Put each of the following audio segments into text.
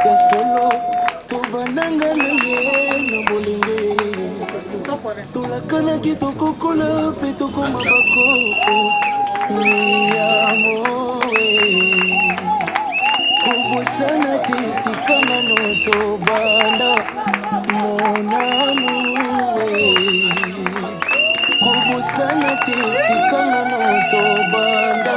ya solo tobandanga na ye na bolingo tolakanaki tokokola mpe tokoma bakoko yamoe kobosana te sikamano tobanda monamoe kobosana te sikamano tobanda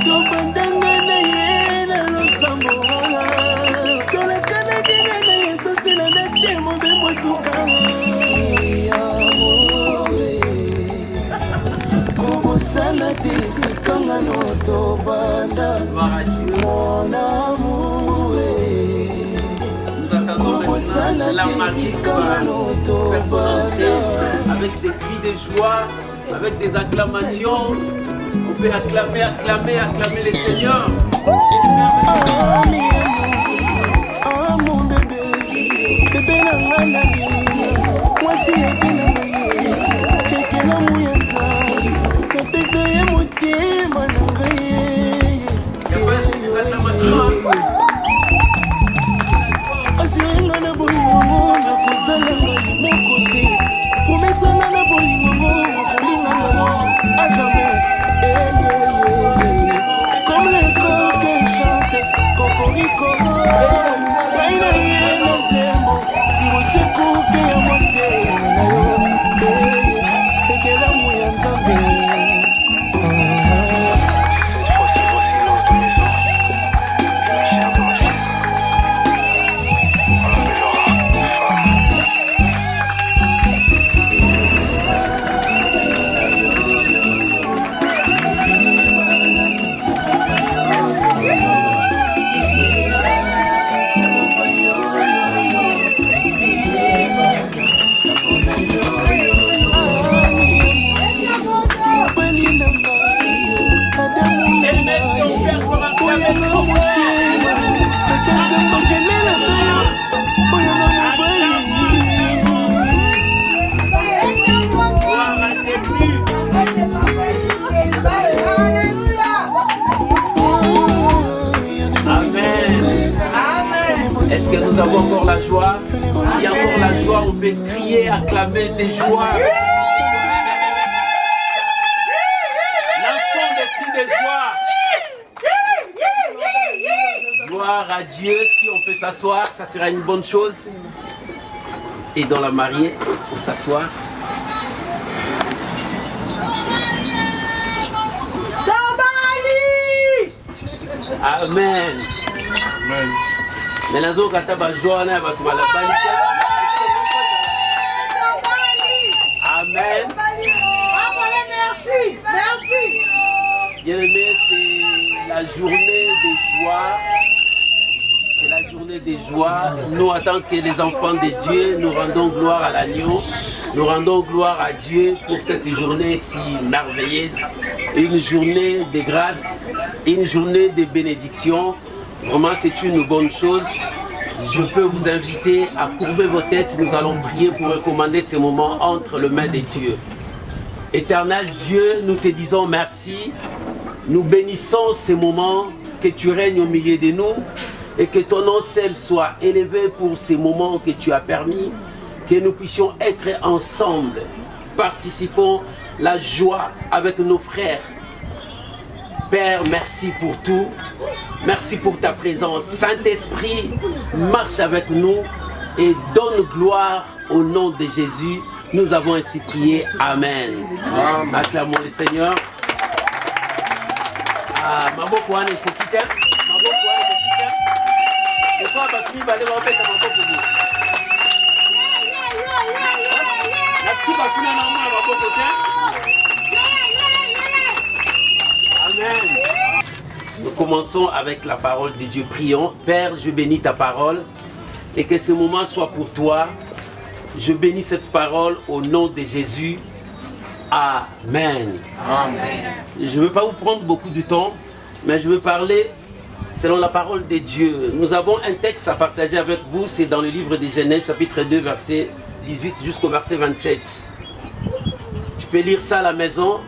tobandanga na ye na losambo tolakana kinga na ye tosila na te mobembo suka yamoe kobosana te sikangano tobanda mon amour kobosana te sikangano tobanda avec des cris de joie, avec des acclamations. On peut acclamer, acclamer, acclamer les seigneurs. Ah mon bébé, bébé nangana mwasi yekina moye kekela muyanza napesa ye motema na ngai asiyenga na bolingo na kozala ngai moko te kometana na bolingo kolinga ngai a jamais comme le coq chante cocorico ngai na ye na nzembo imosekuke ya motema na yo ekelamu ya nzambe Est-ce que nous avons encore la joie? S'il y a encore la joie, on peut crier, acclamer des joies. Lançons des cris de joie. Gloire à Dieu. Si on peut s'asseoir, ça sera une bonne chose. Et dans la mariée, pour s'asseoir. Amen. Amen. Mais nous avons joie. Amen. Merci. Merci. Bien-aimés, c'est la journée des joies. C'est la journée des joies. Nous, en tant que les enfants de Dieu, nous rendons gloire à l'agneau. Nous rendons gloire à Dieu pour cette journée si merveilleuse. Une journée de grâce, une journée de bénédiction. Vraiment, c'est une bonne chose. Je peux vous inviter à courber vos têtes. Nous allons prier pour recommander ces moments entre les mains de Dieu. Éternel Dieu, nous te disons merci. Nous bénissons ces moments, que tu règnes au milieu de nous et que ton nom seul soit élevé pour ces moments que tu as permis, que nous puissions être ensemble. Participons la joie avec nos frères. Père, merci pour tout. Merci pour ta présence. Saint-Esprit, marche avec nous et donne gloire au nom de Jésus. Nous avons ainsi prié. Amen. Amen. Acclamons le Seigneur. Amen. Nous commençons avec la parole de Dieu. Prions. Père, je bénis ta parole et que ce moment soit pour toi. Je bénis cette parole au nom de Jésus. Amen. Amen. Je ne veux pas vous prendre beaucoup de temps, mais je veux parler selon la parole de Dieu. Nous avons un texte à partager avec vous. C'est dans le livre de Genèse, chapitre 2, verset 18 jusqu'au verset 27. Tu peux lire ça à la maison.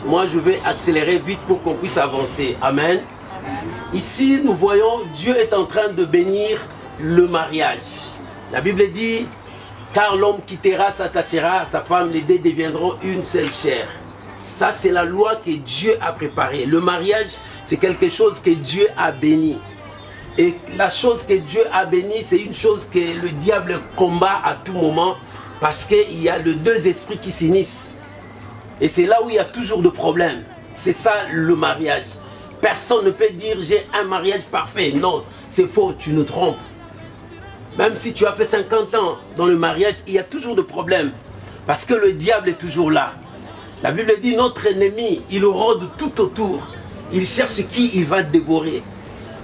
Moi, je vais accélérer vite pour qu'on puisse avancer. Amen. Ici, nous voyons Dieu est en train de bénir le mariage. La Bible dit, car l'homme quittera, s'attachera à sa femme, les deux deviendront une seule chair. Ça, c'est la loi que Dieu a préparée. Le mariage, c'est quelque chose que Dieu a béni. Et la chose que Dieu a béni, c'est une chose que le diable combat à tout moment, parce qu'il y a les deux esprits qui s'unissent. Et c'est là où il y a toujours de problèmes. C'est ça le mariage. Personne ne peut dire j'ai un mariage parfait. Non, c'est faux, tu nous trompes. Même si tu as fait 50 ans dans le mariage, il y a toujours de problèmes. Parce que le diable est toujours là. La Bible dit notre ennemi, il rôde tout autour. Il cherche qui il va dévorer.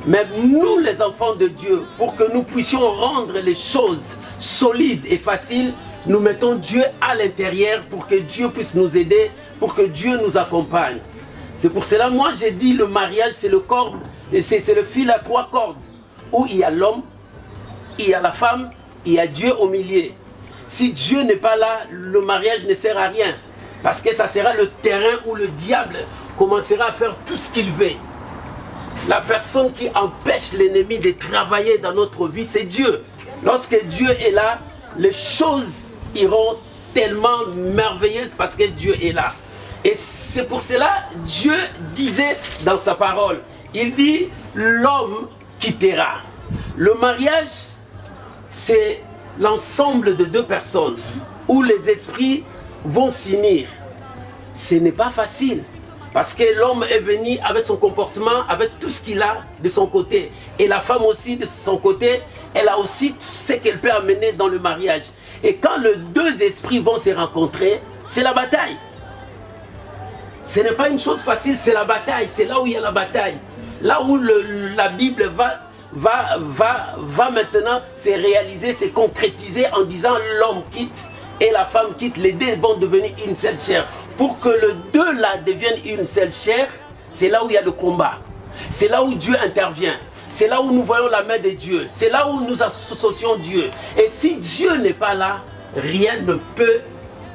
Mais nous les enfants de Dieu, pour que nous puissions rendre les choses solides et faciles, nous mettons Dieu à l'intérieur pour que Dieu puisse nous aider, pour que Dieu nous accompagne. C'est pour cela, moi j'ai dit le mariage c'est le corde, c'est le fil à 3 cordes, où il y a l'homme, il y a la femme, il y a Dieu au milieu. Si Dieu n'est pas là, le mariage ne sert à rien. Parce que ça sera le terrain où le diable commencera à faire tout ce qu'il veut. La personne qui empêche l'ennemi de travailler dans notre vie, c'est Dieu. Lorsque Dieu est là, les choses iront tellement merveilleuses parce que Dieu est là. Et c'est pour cela Dieu disait dans sa parole, il dit l'homme quittera. Le mariage, c'est l'ensemble de deux personnes où les esprits vont s'unir. Ce n'est pas facile. Parce que l'homme est venu avec son comportement, avec tout ce qu'il a de son côté. Et la femme aussi de son côté, elle a aussi ce qu'elle peut amener dans le mariage. Et quand les deux esprits vont se rencontrer, c'est la bataille. Ce n'est pas une chose facile, c'est la bataille. C'est là où il y a la bataille. Là où la Bible va maintenant se réaliser, se concrétiser en disant l'homme quitte et la femme quitte, les deux vont devenir une seule chair. Pour que les deux là deviennent une seule chair, c'est là où il y a le combat. C'est là où Dieu intervient. C'est là où nous voyons la main de Dieu. C'est là où nous associons Dieu. Et si Dieu n'est pas là, rien ne peut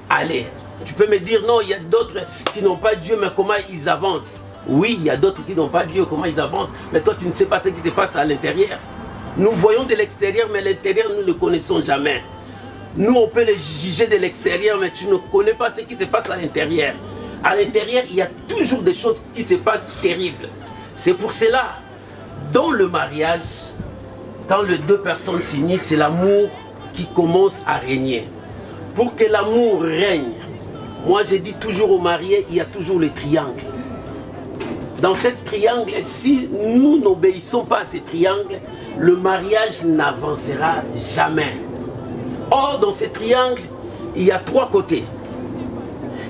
aller. Tu peux me dire, non, il y a d'autres qui n'ont pas Dieu, mais comment ils avancent? Oui, il y a d'autres qui n'ont pas Dieu, comment ils avancent? Mais toi, tu ne sais pas ce qui se passe à l'intérieur. Nous voyons de l'extérieur, mais l'intérieur, nous ne connaissons jamais. Nous, on peut les juger de l'extérieur, mais tu ne connais pas ce qui se passe à l'intérieur. À l'intérieur, il y a toujours des choses qui se passent terribles. C'est pour cela, dans le mariage, quand les deux personnes s'unissent, c'est l'amour qui commence à régner. Pour que l'amour règne, moi je dis toujours aux mariés, il y a toujours le triangle. Dans ce triangle, si nous n'obéissons pas à ce triangle, le mariage n'avancera jamais. Or, dans ce triangle, il y a 3 côtés.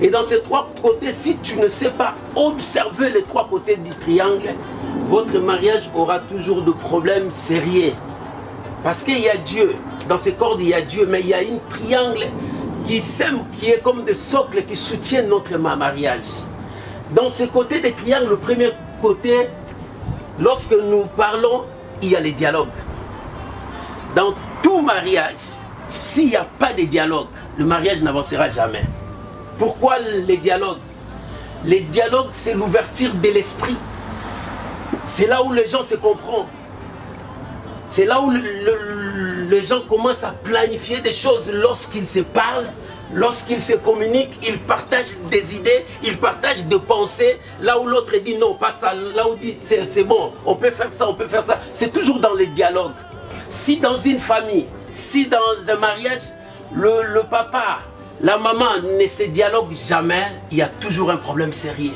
Et dans ces 3 côtés, si tu ne sais pas observer les 3 côtés du triangle, votre mariage aura toujours de problèmes sérieux. Parce qu'il y a Dieu. Dans ces cordes, il y a Dieu, mais il y a une triangle qui est comme des socles qui soutiennent notre mariage. Dans ce côté des triangles, le premier côté, lorsque nous parlons, il y a les dialogues. Dans tout mariage, s'il n'y a pas de dialogue, le mariage n'avancera jamais. Pourquoi les dialogues? Les dialogues, c'est l'ouverture de l'esprit. C'est là où les gens se comprennent. C'est là où les gens commencent à planifier des choses lorsqu'ils se parlent, lorsqu'ils se communiquent, ils partagent des idées, ils partagent des pensées. Là où l'autre dit non, pas ça. Là où dit c'est bon, on peut faire ça, on peut faire ça. C'est toujours dans les dialogues. Si dans une famille, si dans un mariage, le papa, la maman ne se dialoguent jamais, il y a toujours un problème sérieux.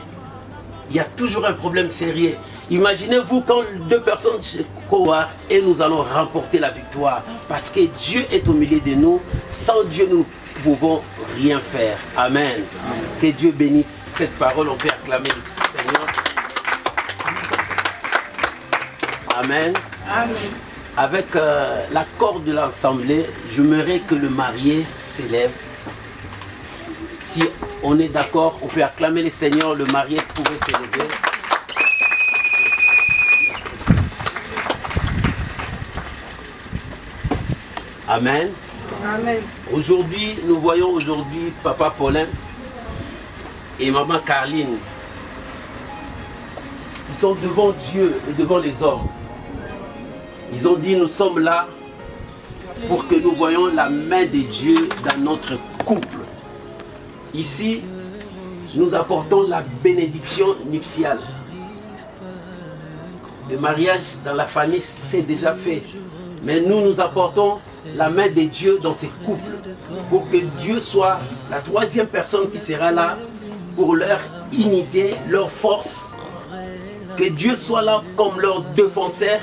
Il y a toujours un problème sérieux. Imaginez-vous quand 2 personnes se courent et nous allons remporter la victoire. Parce que Dieu est au milieu de nous. Sans Dieu, nous ne pouvons rien faire. Amen. Que Dieu bénisse cette parole. On peut acclamer le Seigneur. Amen. Amen. Avec l'accord de l'Assemblée, j'aimerais que le marié s'élève. Si on est d'accord, on peut acclamer le Seigneur, le marié pouvait s'élever. Amen. Amen. Aujourd'hui, nous voyons Papa Paulin. et maman Carline, ils sont devant Dieu et devant les hommes. Ils ont dit, nous sommes là pour que nous voyions la main de Dieu dans notre couple. Ici, nous apportons la bénédiction nuptiale. Le mariage dans la famille, c'est déjà fait. Mais nous apportons la main de Dieu dans ces couples pour que Dieu soit la troisième personne qui sera là pour leur unité, leur force. Que Dieu soit là comme leur défenseur.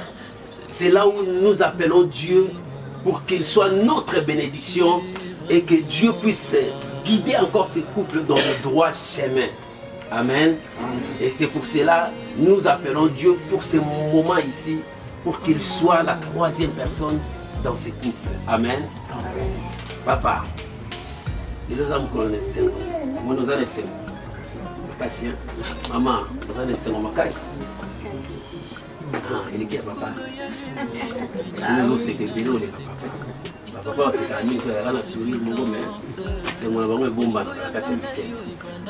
C'est là où nous appelons Dieu pour qu'il soit notre bénédiction et que Dieu puisse guider encore ces couples dans le droit chemin. Amen. Et c'est pour cela que nous appelons Dieu pour ce moment ici, pour qu'il soit la troisième personne dans ces couples. Amen. Papa, il nous a connaissé. Moi, nous en essayons. Maman, nous en essayons. Il est qui papa? Nous c'est que bélo les papa. Papa c'est qu'à nous on a sourire mon mais c'est mon bon bomba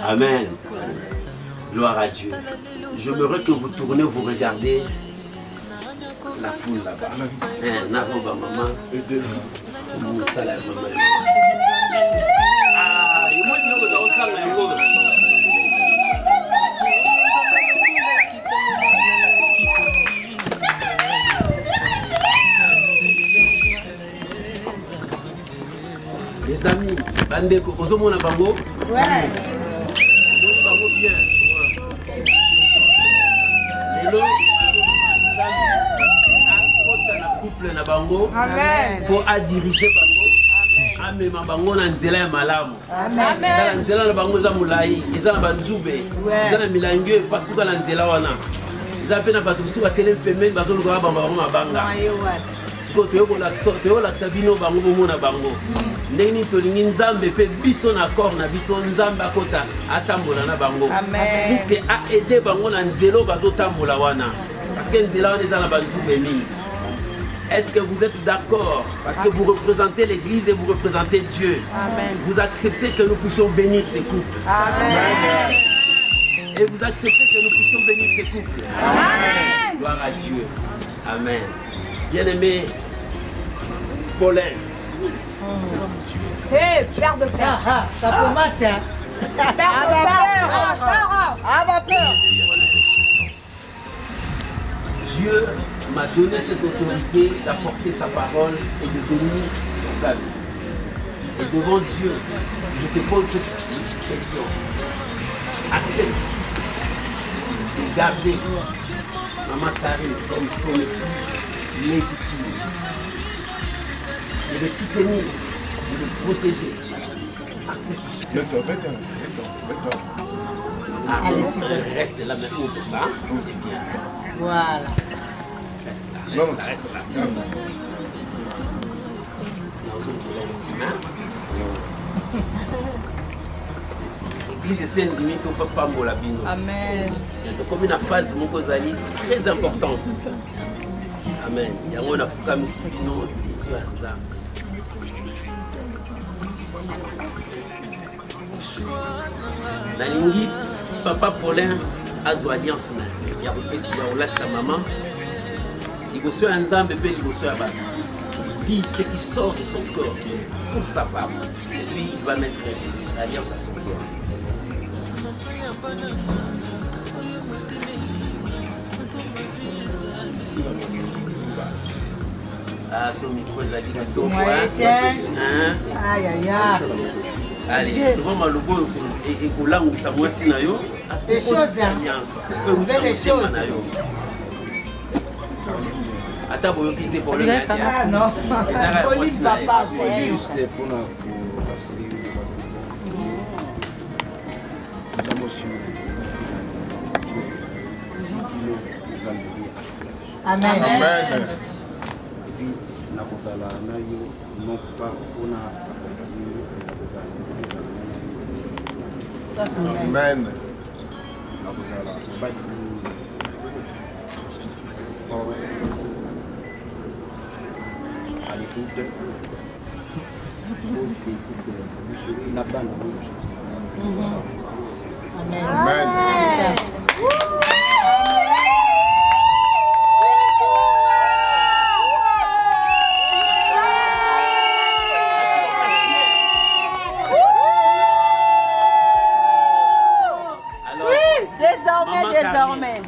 Amen. Gloire à Dieu. J'aimerais que vous tournez, vous regardez la foule là-bas. Naroba maman. Ça la maman. Ah, il moi je vais dans ça là. Les amis, bandeko, vous avez un bango? Ouais. Vous bango bien. Lelo, à couple na bango. Amen. Pour à diriger bango. Amen. Ma bango na nzela ya malamu. Amen. Na nzela na bango za mulai, eza na banzube. Eza na milangi pasuka na nzela wana. Eza pe na bato musuka tele pemeni bazo luka bamba ba mabanga. Teo laksa bino bango bomona bango. Ndeni tolingi nzambe pe biso na corps na biso nzambe akota atambola na bango. Amen. Pour que a aider bango na nzelo bazo tambola wana. Parce que nzela wana eza na banzube mingi. Est-ce que vous êtes d'accord? Parce que vous représentez l'église et vous représentez Dieu. Amen. Vous acceptez que nous puissions bénir ces couples. Amen. Et vous acceptez que nous puissions bénir ces couples. Amen. Gloire à Dieu. Amen. Bien-aimé Paulin. Hey, père de père. Ça commence, hein. Père. Dieu m'a donné cette autorité d'apporter sa parole et de bénir son peuple. Et devant Dieu, je te pose cette question. Accepte de garder Maman Karine comme légitime. De le soutenir, de le protéger. Accepte. Reste là maintenant pour ça. C'est bien. Voilà. Reste là. L'église sainte limite au papa Molabino. Amen. Comme une phase Mokozali très importante. Amen. Il y a un Africain Misbino. Nalingi, papa Paulin a joué alliance. Il y a repris la maman. Il reçoit un zambé, il reçoit un bateau. Il dit ce qui sort de son corps pour sa femme. Et puis il va mettre l'alliance à son corps. Ah, son micro, il a dit que aïe, aïe, aïe. Allez, devant le beau et pour là où ça voit si nayo. Des choses, des choses. Attends, vous quittez pour le mettre. Ah non, police papa. Juste pour nous. Amen. Amen. Nakozala na yo non pas mpona amen. Nakozala mobali à l'écoute na bana Désormais.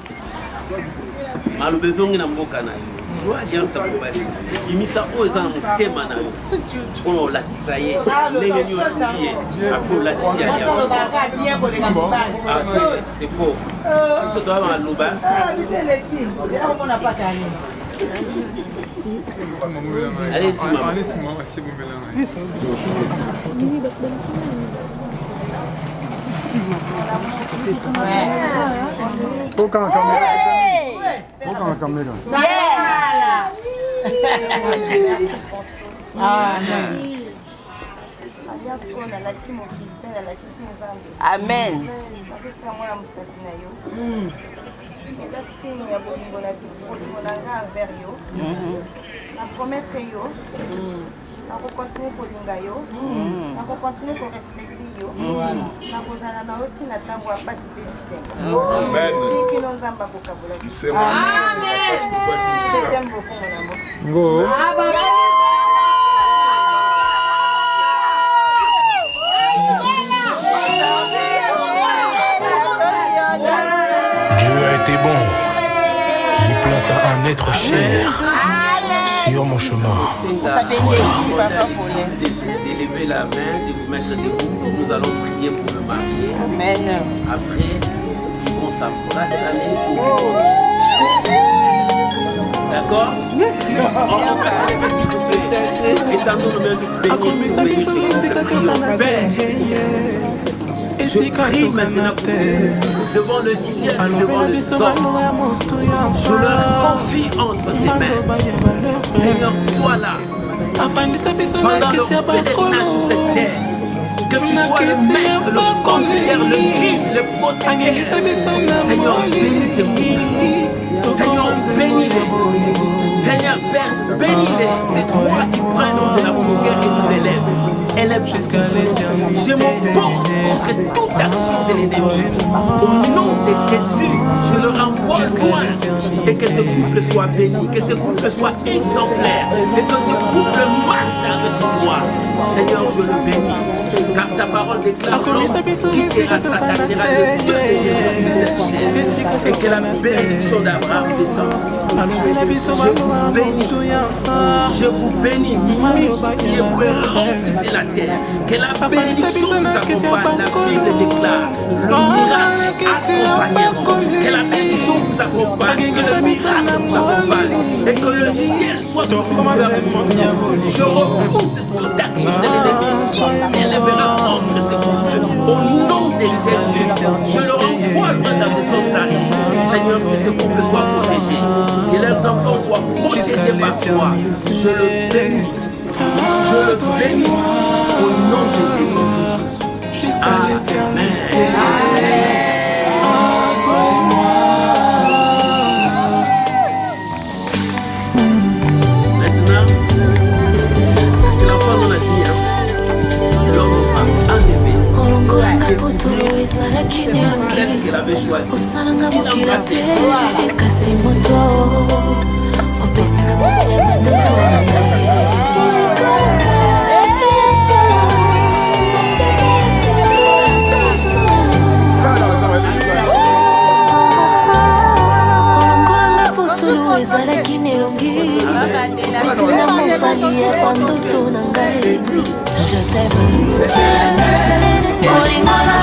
Malobezongi na mboka na yo. Yo alliance mobali. Imisa oza na motema na yo. On latisa ye. Ndenge ni oliye. Après latisa ya. C'est faux. Ça doit avoir un loba. Allez-y, maman. Aucun caméra. Amen. On va continuer pour l'ingayo, on va continuer pour respecter yo, on va continuer na oti na tango a passer Amen. qui nous amba pour kabula. Amen. Je t'aime beaucoup mon amour. Dieu a été bon. Il place un être cher sur mon chemin. D'élever la main, de vous mettre debout. Nous allons prier pour le marié. Amen. Après, ils vont s'embrasser. D'accord? On peut s'élever s'il vous plaît. Étendons nos mains, nous bénissons le Père. Je prie maintenant devant le ciel, devant les hommes. Je leur confie entre tes mains. Seigneur, sois là. Pendant le pèlerinage sur cette terre, que tu sois le maître, le conducteur, le guide, le protecteur. Seigneur, bénis ces couple. Seigneur, bénis-les. Seigneur, Père, bénis-les. C'est toi qui prends de la poussière et tu l'élèves. Élève jusqu'à l'éternité. Je m'oppose contre toute action de l'ennemi. Au nom de Jésus, je le renvoie loin. Et que ce couple soit béni, que ce couple soit exemplaire, et que ce couple marche avec toi. Seigneur, je le bénis. Car ta parole déclare l'homme quittera, s'attachera de Dieu de cette chair. Et que la bénédiction d'Abraham descende. Je vous bénis, multipliez vous et remplissez la terre. Que la bénédiction vous accompagne. La Bible déclare le miracle accompagneront. Que la bénédiction vous accompagne. Que le miracle vous accompagne. Et que le ciel soit ouvert. Je repousse toute action de l'ennemi qui s'élèvera contre ce couple. Au nom de Jésus, je le renvoie loin dans les autres arrières. Seigneur, que ce couple soit protégé. Que leurs enfants soient protégés par toi. Je le bénis. Je le bénis. Au nom de Jésus. Amen. Maintenant, c'est l'enfant de la vie. L'homme va enlever. Celle qu'il avait choisi. ezalaki nelongi opesinga mobali ya bandoto na ngai je t'aime olingo na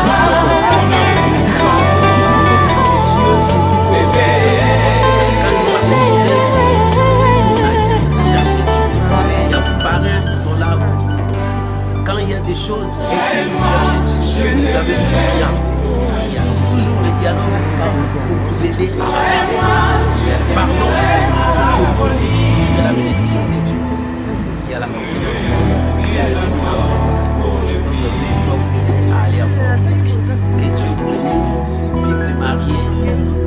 quand il y a des choses et que vous cherchez Dieu, vous avez besoin. Il y a toujours le dialogue pour vous aider à avancer. Pardon pour vous aider de la bénédiction de Dieu. Il y a la confiance. Il y a l'espoir. Pour vous aider à aller à voir. Que Dieu vous bénisse. Vive les mariés.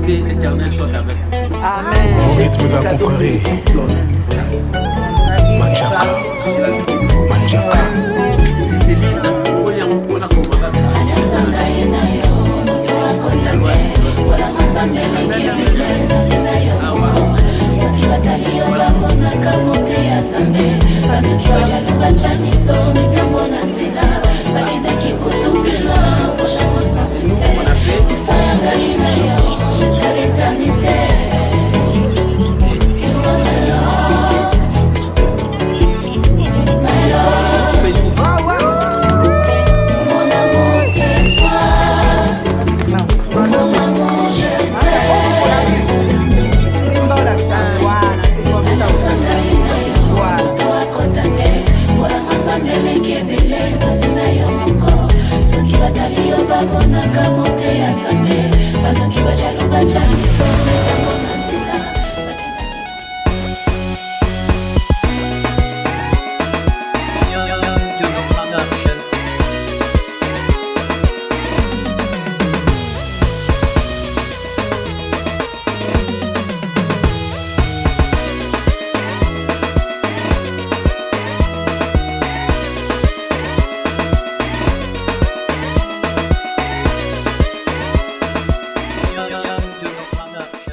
Que l'Éternel soit avec vous. Amen. Au rythme de la confrérie. Manjaka. Manjaka. C'est lui qui a fait pour la soki batali yo bamonaka mote ya nzambe banuki bajalo bacha miso mikambo na nzela